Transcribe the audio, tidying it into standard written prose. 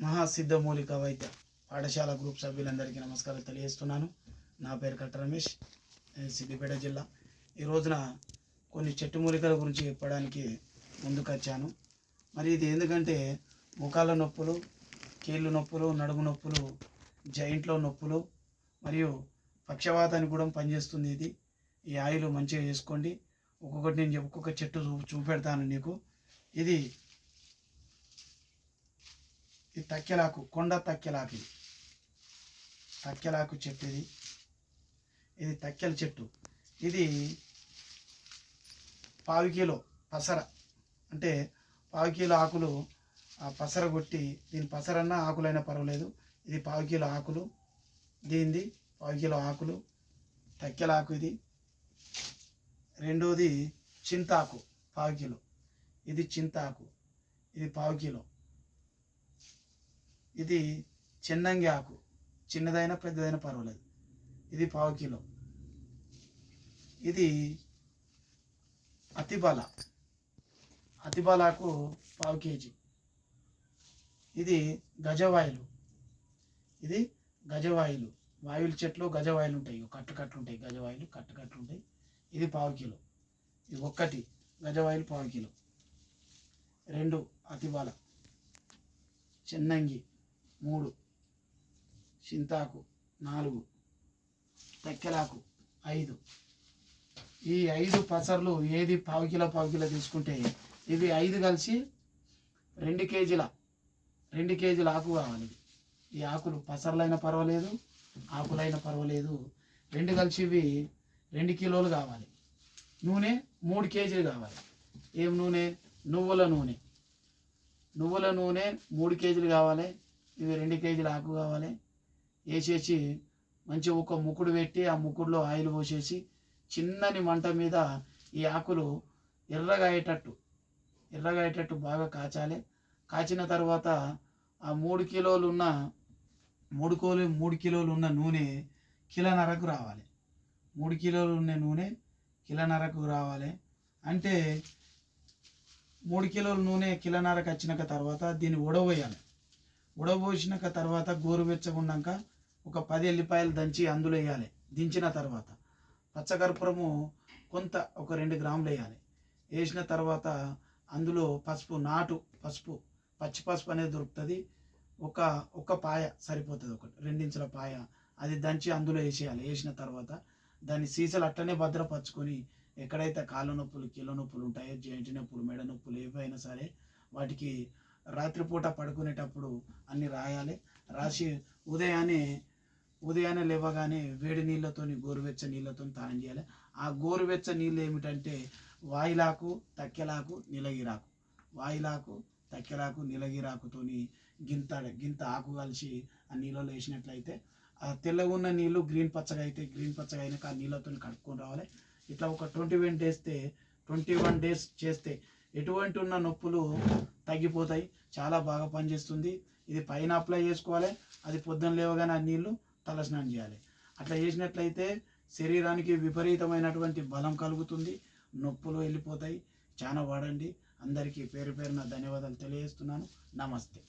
మహాసిద్ధమూలిక వైద్య పాఠశాల గ్రూప్ సభ్యులందరికీ నమస్కారాలు తెలియజేస్తున్నాను. నా పేరు కట్ట రమేష్, సిద్దిపేట జిల్లా. ఈ రోజున కొన్ని చెట్టు మూలికల గురించి చెప్పడానికి ముందుకొచ్చాను. మరి ఇది ఎందుకంటే ముఖాల నొప్పులు, కీళ్ళు నొప్పులు, నడుము నొప్పులు, జాయింట్లో నొప్పులు మరియు పక్షవాతానికి కూడా పనిచేస్తుంది. ఈ ఆయిల్ మంచిగా చేసుకోండి. ఒక్కొక్కటి నేను ఒక్కొక్క చెట్టు చూపెడతాను నీకు. ఇది తక్కెలాకు, కొండ తక్కెలాకు. తక్కెలాకు చెట్టు ఇది తక్కెల చెట్టు. ఇది 1/4 కిలో పసర, అంటే 1/4 కిలో ఆకులు పసర కొట్టి, దీని పసరన్నా ఆకులైనా పర్వాలేదు. ఇది 1/4 కిలో ఆకులు, దీనిది 1/4 కిలో ఆకులు తక్కెలాకు. ఇది రెండోది చింతాకు 1/4 కిలో. ఇది చింతాకు, ఇది 1/4 కిలో. ఇది చెన్నంగి ఆకు, చిన్నదైనా పెద్దదైనా పర్వాలేదు. ఇది 1/4 కిలో. ఇది అతిబలాకు 1/4 కేజీ. ఇది గజవాయిలు. ఇది గజవాయిలు, వాయువుల చెట్లు గజవాయిలు ఉంటాయి, కట్టు ఉంటాయి. గజవాయిలు కట్టు ఉంటాయి. ఇది 1/4 కిలో. ఇది ఒక్కటి గజవాయిలు 1/4 కిలో. 2 అతిబల, చెన్నంగి 3, చింతాకు 4, తక్కెలాకు 5. ఈ 5 పసర్లు ఏది 1/4 కిలో తీసుకుంటే ఇవి 5 కలిసి 2 కేజీల ఆకు కావాలి. ఈ ఆకులు పసర్లైనా పర్వాలేదు, ఆకులైనా పర్వాలేదు. 2 కలిసి ఇవి 2 కిలోలు కావాలి. నూనె 3 కేజీలు కావాలి. ఏం నూనె? నువ్వుల నూనె. 3 కేజీలు కావాలి. ఇవి 2 కేజీల ఆకు కావాలి. వేసేసి మంచిగా ఒక ముకుడు పెట్టి, ఆ ముకుడులో ఆయిల్ పోసేసి చిన్నని మంట మీద ఈ ఆకులు ఎర్రగా అయ్యేటట్టు బాగా కాచాలి. కాచిన తర్వాత ఆ 3 కిలోలు ఉన్న నూనె కిలోన్నరకు రావాలి. 3 కిలోలు ఉన్న నూనె కిలోన్నరకు రావాలి. అంటే 3 కిలోల నూనె కిలోన్నరకు వచ్చినాక తర్వాత దీన్ని ఉడబోయాలి. ఉడబోసినాక తర్వాత గోరువెచ్చగా ఉన్నాక ఒక 10 ఎల్లిపాయలు దంచి అందులో వేయాలి. దించిన తర్వాత పచ్చకర్పూరము కొంత ఒక 2 గ్రాములు వేయాలి. వేసిన తర్వాత అందులో పసుపు, నాటు పసుపు, పచ్చి పసుపు అనేది దొరుకుతుంది. ఒక పాయ సరిపోతుంది, 2 ఇంచుల పాయ. అది దంచి అందులో వేసేయాలి. వేసిన తర్వాత దాన్ని సీసాలు అట్టనే భద్రపరచుకొని, ఎక్కడైతే కాళ్ళ నొప్పులు, కీళ్ళ నొప్పులు ఉంటాయో, జాయింట్ నొప్పులు, మెడ నొప్పులు ఏవైనా సరే వాటికి రాత్రిపూట పడుకునేటప్పుడు అన్నీ రాయాలి. రాసి ఉదయాన్నే లేవగానే వేడి నీళ్ళతోని, గోరువెచ్చ నీళ్ళతో స్నానం చేయాలి. ఆ గోరువెచ్చ నీళ్ళు ఏమిటంటే వాయిలాకు, తక్కెలాకు, నీలగిరాకు. వాయిలాకు, తక్కెలాకు, నీలగిరాకుతోని గింత ఆకు కలిసి ఆ నీళ్ళలో వేసినట్లయితే ఆ తెల్లగా ఉన్న నీళ్ళు గ్రీన్ పచ్చగా అయినాక ఆ నీళ్ళతో కడుక్కొని రావాలి. ఇట్లా ఒక 21 డేస్ చేస్తే ఎటువంటి ఉన్న నొప్పులు తగ్గిపోతాయి. చాలా బాగా పనిచేస్తుంది. ఇది పైన అప్లై చేసుకోవాలి. అది పొద్దున్న లేవగానే ఆ నీళ్లు తలస్నానం చేయాలి. అట్లా చేసినట్లయితే శరీరానికి విపరీతమైనటువంటి బలం కలుగుతుంది, నొప్పులు వెళ్ళిపోతాయి. చాలా వాడండి. అందరికీ పేరు పేరున ధన్యవాదాలు తెలియజేస్తున్నాను. నమస్తే.